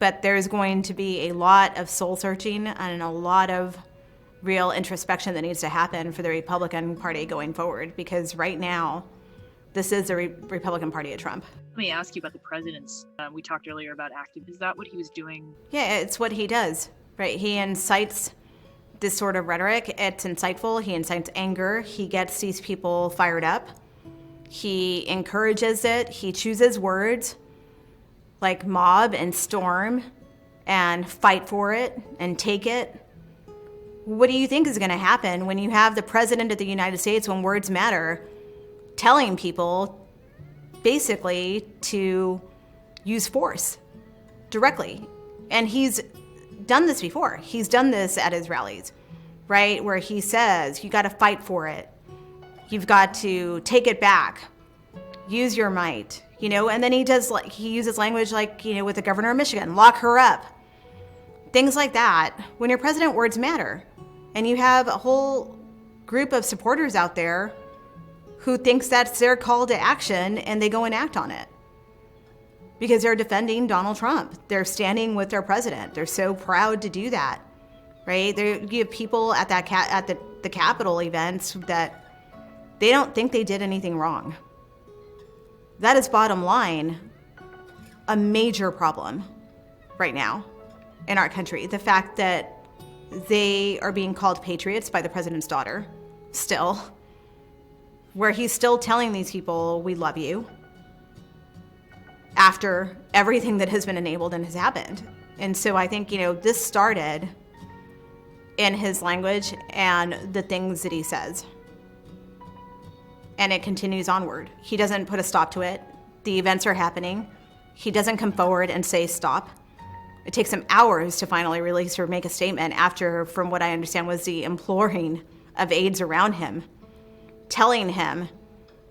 But there's going to be a lot of soul searching and a lot of real introspection that needs to happen for the Republican Party going forward, because right now, this is the Republican Party of Trump. Let me ask you about the president's. We talked earlier about active. Is that what he was doing? Yeah, it's what he does, right? He incites this sort of rhetoric. It's insightful. He incites anger. He gets these people fired up. He encourages it. He chooses words like mob and storm and fight for it and take it. What do you think is going to happen when you have the president of the United States, when words matter, telling people basically to use force directly? And he's done this before. He's done this at his rallies, right? Where he says, you got to fight for it. You've got to take it back. Use your might, and then he uses language like, with the governor of Michigan, lock her up. Things like that. When you're president, words matter. And you have a whole group of supporters out there who thinks that's their call to action, and they go and act on it because they're defending Donald Trump. They're standing with their president. They're so proud to do that, right? You have people at the Capitol events that they don't think they did anything wrong. That is, bottom line, a major problem right now in our country. The fact that they are being called patriots by the president's daughter still, where he's still telling these people, we love you, after everything that has been enabled and has happened. And so I think, this started in his language and the things that he says. And it continues onward. He doesn't put a stop to it. The events are happening. He doesn't come forward and say stop. It takes him hours to finally release or make a statement after, from what I understand, was the imploring of aides around him, telling him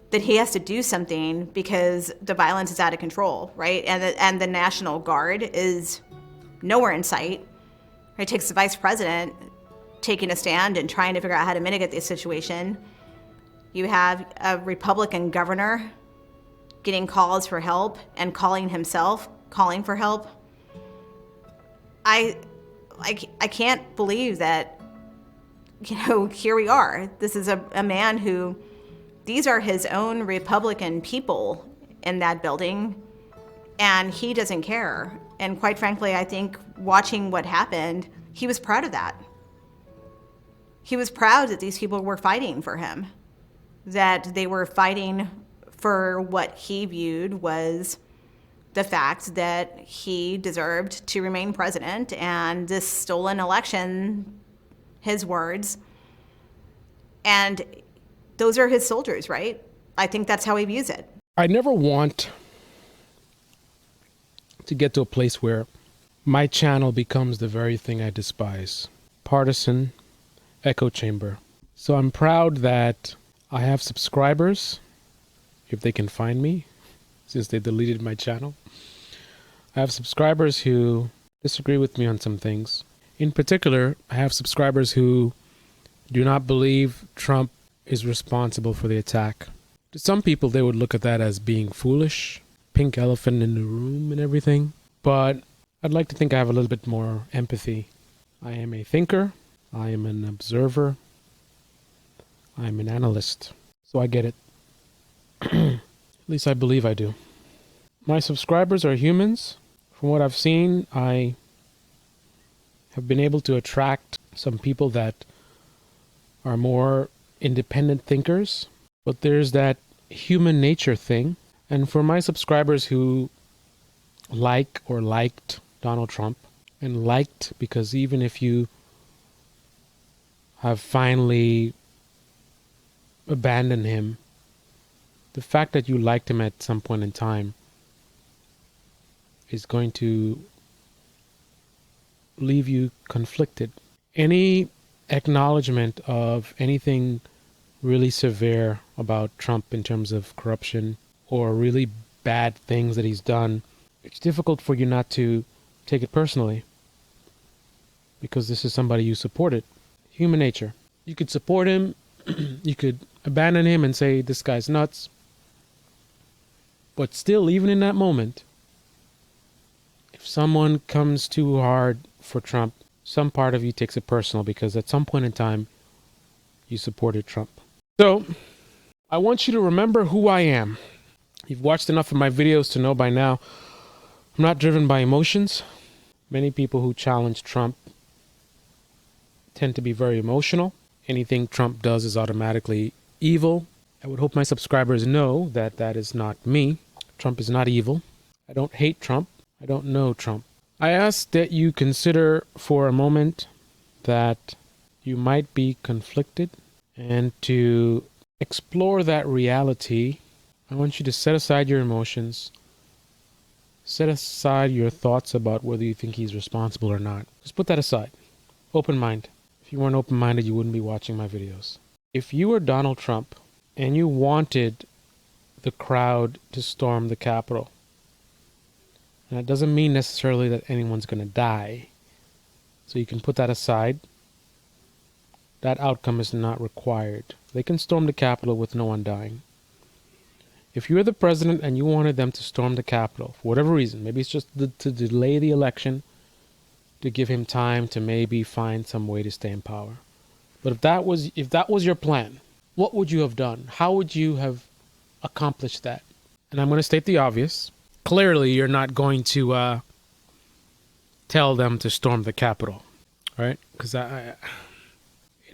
that he has to do something because the violence is out of control, right? And the National Guard is nowhere in sight. It takes the vice president taking a stand and trying to figure out how to mitigate the situation. You have a Republican governor getting calls for help and calling for help. I can't believe that, here we are. This is a man who, these are his own Republican people in that building, and he doesn't care. And quite frankly, I think watching what happened, he was proud of that. He was proud that these people were fighting for him, that they were fighting for what he viewed was the fact that he deserved to remain president, and this stolen election, his words, and those are his soldiers, right? I think that's how he views it. I never want to get to a place where my channel becomes the very thing I despise. Partisan echo chamber. So I'm proud that I have subscribers, if they can find me, since they deleted my channel. I have subscribers who disagree with me on some things. In particular, I have subscribers who do not believe Trump is responsible for the attack. To some people, they would look at that as being foolish, pink elephant in the room and everything. But I'd like to think I have a little bit more empathy. I am a thinker. I am an observer. I'm an analyst. So I get it. At least I believe I do. My subscribers are humans. From what I've seen, I have been able to attract some people that are more independent thinkers. But there's that human nature thing. And for my subscribers who like or liked Donald Trump, and liked because even if you have finally abandoned him, the fact that you liked him at some point in time is going to leave you conflicted. Any acknowledgement of anything really severe about Trump in terms of corruption or really bad things that he's done, it's difficult for you not to take it personally because this is somebody you supported. Human nature. You could support him, you could abandon him and say this guy's nuts, but still, even in that moment, If someone comes too hard for Trump, some part of you takes it personal because at some point in time, you supported Trump. So, I want you to remember who I am. You've watched enough of my videos to know by now, I'm not driven by emotions. Many people who challenge Trump tend to be very emotional. Anything Trump does is automatically evil. I would hope my subscribers know that that is not me. Trump is not evil. I don't hate Trump. I don't know Trump. I ask that you consider for a moment that you might be conflicted, and to explore that reality, I want you to set aside your emotions, set aside your thoughts about whether you think he's responsible or not. Just put that aside. Open mind. If you weren't open-minded, you wouldn't be watching my videos. If you were Donald Trump and you wanted the crowd to storm the Capitol, and that doesn't mean necessarily that anyone's going to die, so you can put that aside. That outcome is not required. They can storm the Capitol with no one dying. If you were the president and you wanted them to storm the Capitol, for whatever reason, maybe it's just to delay the election, to give him time to maybe find some way to stay in power. But if that was your plan, what would you have done? How would you have accomplished that? And I'm going to state the obvious. Clearly, you're not going to tell them to storm the Capitol, right? Because it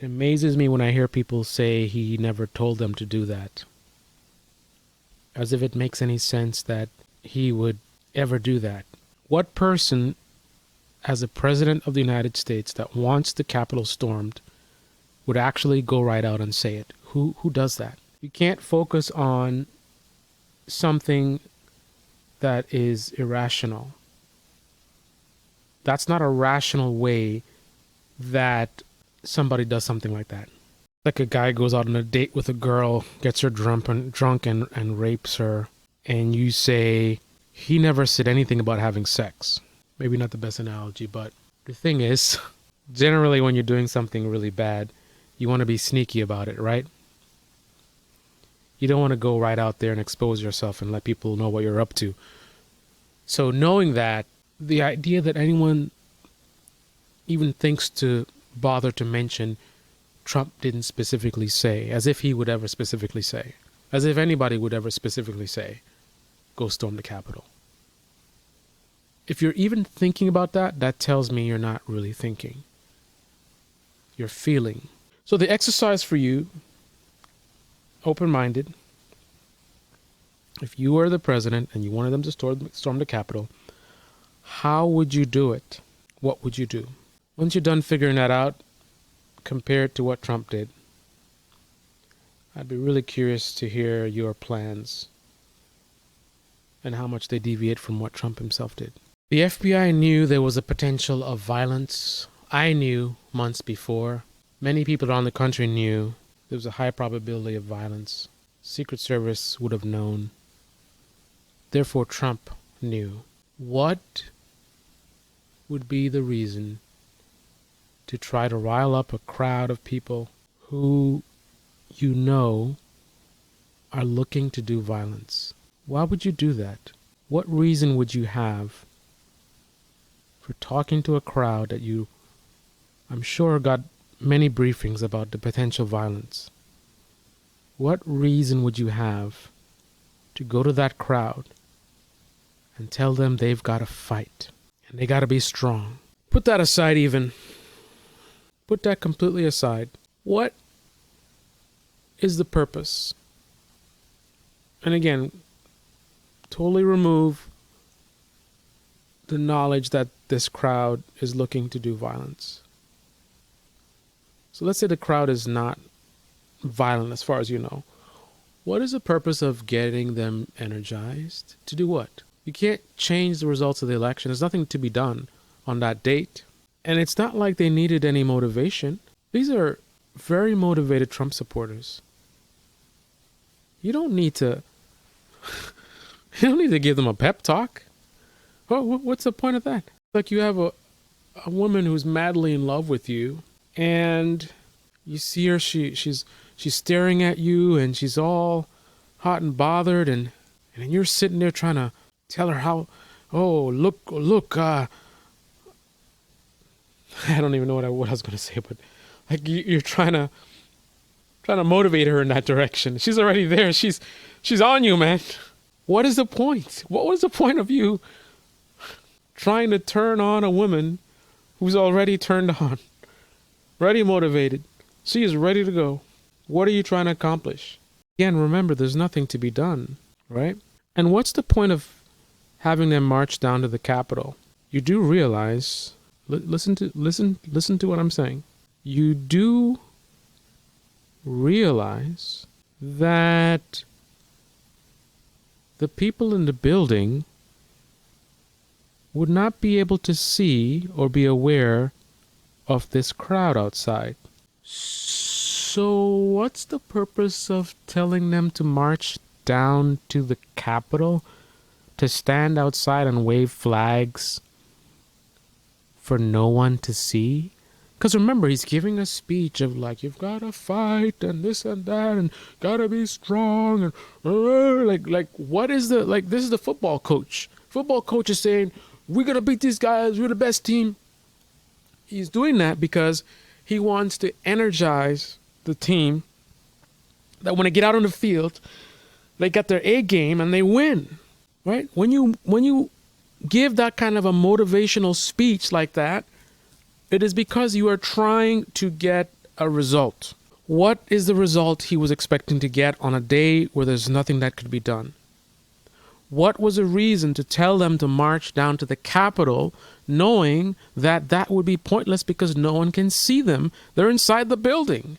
amazes me when I hear people say he never told them to do that. As if it makes any sense that he would ever do that. What person, as a president of the United States that wants the Capitol stormed, would actually go right out and say it? Who does that? You can't focus on something that is irrational. That's not a rational way that somebody does something like that. Like a guy goes out on a date with a girl, gets her drunk and rapes her, and you say, he never said anything about having sex. Maybe not the best analogy, but the thing is, generally when you're doing something really bad, you want to be sneaky about it, right? You don't want to go right out there and expose yourself and let people know what you're up to. So knowing that, the idea that anyone even thinks to bother to mention Trump didn't specifically say, as if he would ever specifically say, as if anybody would ever specifically say, go storm the Capitol. If you're even thinking about that, that tells me you're not really thinking. You're feeling. So the exercise for you, open-minded, if you were the president and you wanted them to storm the Capitol, how would you do it? What would you do? Once you're done figuring that out, compare it to what Trump did. I'd be really curious to hear your plans and how much they deviate from what Trump himself did. The FBI knew there was a potential of violence. I knew months before. Many people around the country knew there was a high probability of violence. Secret Service would have known. Therefore, Trump knew. What would be the reason to try to rile up a crowd of people who you know are looking to do violence? Why would you do that? What reason would you have for talking to a crowd that you, I'm sure, got many briefings about the potential violence? What reason would you have to go to that crowd and tell them they've got to fight and they got to be strong? Put that aside even. Put that completely aside. What is the purpose? And again, totally remove the knowledge that this crowd is looking to do violence. So let's say the crowd is not violent as far as you know. What is the purpose of getting them energized? To do what? You can't change the results of the election. There's nothing to be done on that date. And it's not like they needed any motivation. These are very motivated Trump supporters. You don't need to give them a pep talk. Oh, what's the point of that? Like you have a woman who's madly in love with you, and you see her, she's staring at you, and she's all hot and bothered, and you're sitting there trying to tell her how oh, look, I don't even know what I was going to say, but like you're trying to motivate her in that direction. She's already there. She's on you, man. What is the point? What was the point of you trying to turn on a woman who's already turned on, ready motivated? She is ready to go. What are you trying to accomplish? Again, remember, there's nothing to be done, right? And what's the point of having them march down to the Capitol? You do realize, listen to what I'm saying. You do realize that the people in the building would not be able to see or be aware of this crowd outside. So what's the purpose of telling them to march down to the Capitol, to stand outside and wave flags for no one to see? Because remember, he's giving a speech of like, you've got to fight and this and that and got to be strong. And like, what is the, like, this is the football coach. Football coach is saying, we're going to beat these guys. We're the best team. He's doing that because he wants to energize the team, that when they get out on the field, they get their A game and they win, right? When you give that kind of a motivational speech like that, it is because you are trying to get a result. What is the result he was expecting to get on a day where there's nothing that could be done? What was the reason to tell them to march down to the Capitol, knowing that that would be pointless because no one can see them? They're inside the building.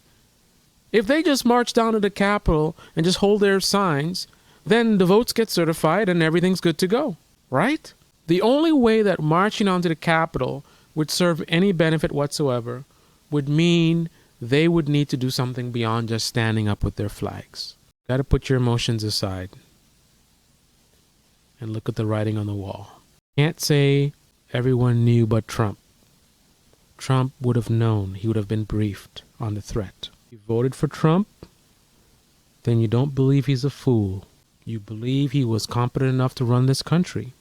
If they just march down to the Capitol and just hold their signs, then the votes get certified and everything's good to go, right? The only way that marching onto the Capitol would serve any benefit whatsoever would mean they would need to do something beyond just standing up with their flags. Got to put your emotions aside and look at the writing on the wall. Can't say everyone knew but Trump. Trump would have known. He would have been briefed on the threat. You voted for Trump, then you don't believe he's a fool. You believe he was competent enough to run this country.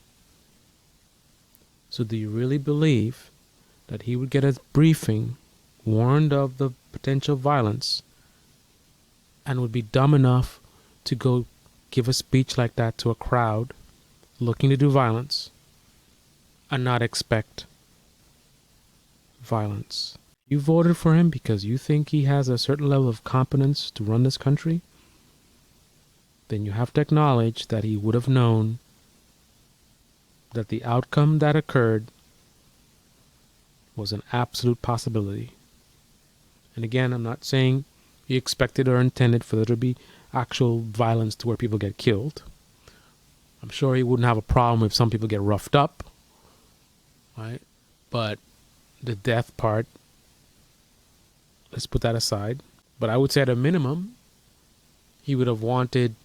So do you really believe that he would get a briefing, warned of the potential violence, and would be dumb enough to go give a speech like that to a crowd looking to do violence and not expect violence? You voted for him because you think he has a certain level of competence to run this country? Then you have to acknowledge that he would have known that the outcome that occurred was an absolute possibility. And again, I'm not saying he expected or intended for there to be actual violence to where people get killed. I'm sure he wouldn't have a problem if some people get roughed up, right? But the death part, let's put that aside. But I would say at a minimum, he would have wanted,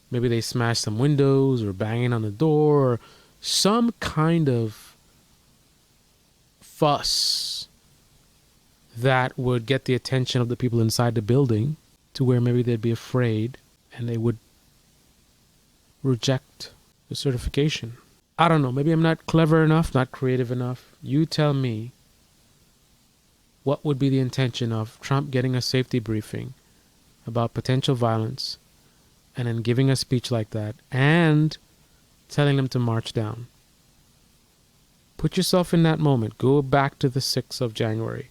maybe they smash some windows or banging on the door or some kind of fuss that would get the attention of the people inside the building to where maybe they'd be afraid and they would reject the certification. I don't know. Maybe I'm not clever enough, not creative enough. You tell me, what would be the intention of Trump getting a safety briefing about potential violence and then giving a speech like that and telling them to march down? Put yourself in that moment. Go back to the 6th of January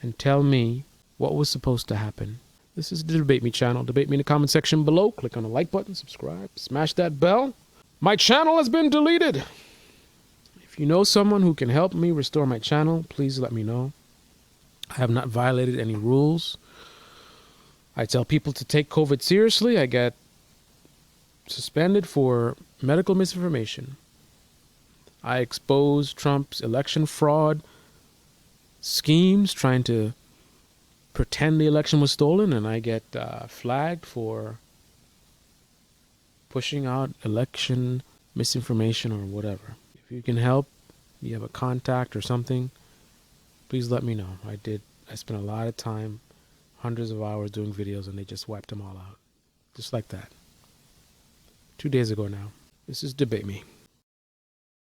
and tell me what was supposed to happen. This is the Debate Me channel. Debate me in the comment section below. Click on the like button, subscribe, smash that bell. My channel has been deleted. If you know someone who can help me restore my channel, please let me know. I have not violated any rules. I tell people to take COVID seriously. I get suspended for medical misinformation. I expose Trump's election fraud schemes, trying to pretend the election was stolen, and I get flagged for pushing out election misinformation or whatever. If you can help, you have a contact or something, please let me know. I spent a lot of time, hundreds of hours doing videos, and they just wiped them all out. Just like that. 2 days ago now. This is Debate Me.